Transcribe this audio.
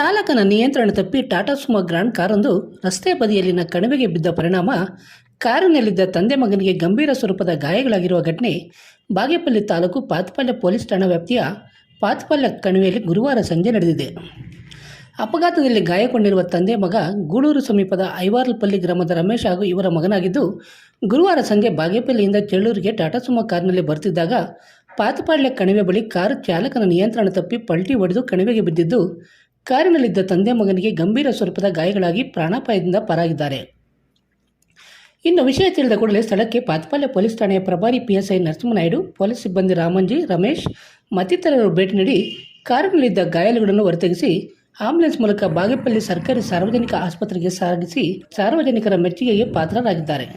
ಚಾಲಕನ ನಿಯಂತ್ರಣ ತಪ್ಪಿ ಟಾಟಾ ಸುಮೋ ಗ್ರಾಂಡ್ ಕಾರೊಂದು ರಸ್ತೆ ಬದಿಯಲ್ಲಿನ ಕಣಿವೆಗೆ ಬಿದ್ದ ಪರಿಣಾಮ ಕಾರಿನಲ್ಲಿದ್ದ ತಂದೆ ಮಗನಿಗೆ ಗಂಭೀರ ಸ್ವರೂಪದ ಗಾಯಗಳಾಗಿರುವ ಘಟನೆ ಬಾಗೇಪಲ್ಲಿ ತಾಲೂಕು ಪಾತ್ಪಾಳ್ಯ ಪೊಲೀಸ್ ಠಾಣಾ ವ್ಯಾಪ್ತಿಯ ಪಾತ್ಪಾಳ್ಯ ಕಣಿವೆಯಲ್ಲಿ ಗುರುವಾರ ಸಂಜೆ ನಡೆದಿದೆ. ಅಪಘಾತದಲ್ಲಿ ಗಾಯಗೊಂಡಿರುವ ತಂದೆ ಮಗ ಗೂಳೂರು ಸಮೀಪದ ಐವಾರ್ಲಪಲ್ಲಿ ಗ್ರಾಮದ ರಮೇಶ್ ಹಾಗೂ ಇವರ ಮಗನಾಗಿದ್ದು, ಗುರುವಾರ ಸಂಜೆ ಬಾಗೇಪಲ್ಲಿಯಿಂದ ಚೆಳ್ಳೂರಿಗೆ ಟಾಟಾ ಸುಮೋ ಕಾರಿನಲ್ಲಿ ಬರುತ್ತಿದ್ದಾಗ ಪಾತ್ಪಾಳ್ಯ ಕಣಿವೆ ಬಳಿ ಕಾರು ಚಾಲಕನ ನಿಯಂತ್ರಣ ತಪ್ಪಿ ಪಲ್ಟಿ ಹೊಡೆದು ಕಣಿವೆಗೆ ಬಿದ್ದಿದ್ದು, ಕಾರಿನಲ್ಲಿದ್ದ ತಂದೆ ಮಗನಿಗೆ ಗಂಭೀರ ಸ್ವರೂಪದ ಗಾಯಗಳಾಗಿ ಪ್ರಾಣಾಪಾಯದಿಂದ ಪಾರಾಗಿದ್ದಾರೆ. ಇನ್ನು ವಿಷಯ ತಿಳಿದ ಕೂಡಲೇ ಸ್ಥಳಕ್ಕೆ ಪಾತ್ಪಾಳ್ಯ ಪೊಲೀಸ್ ಠಾಣೆಯ ಪ್ರಭಾರಿ PSI ನರಸಿಂಹನಾಯ್ಡು, ಪೊಲೀಸ್ ಸಿಬ್ಬಂದಿ ರಾಮಂಜಿ, ರಮೇಶ್ ಮತ್ತಿತರರು ಭೇಟಿ ನೀಡಿ ಕಾರಿನಲ್ಲಿದ್ದ ಗಾಯಾಳುಗಳನ್ನು ಹೊರತೆಗೆಸಿ ಆಂಬ್ಯುಲೆನ್ಸ್ ಮೂಲಕ ಬಾಗೇಪಲ್ಲಿ ಸರ್ಕಾರಿ ಸಾರ್ವಜನಿಕ ಆಸ್ಪತ್ರೆಗೆ ಸಾಗಿಸಿ ಸಾರ್ವಜನಿಕರ ಮೆಚ್ಚುಗೆಗೆ ಪಾತ್ರರಾಗಿದ್ದಾರೆ.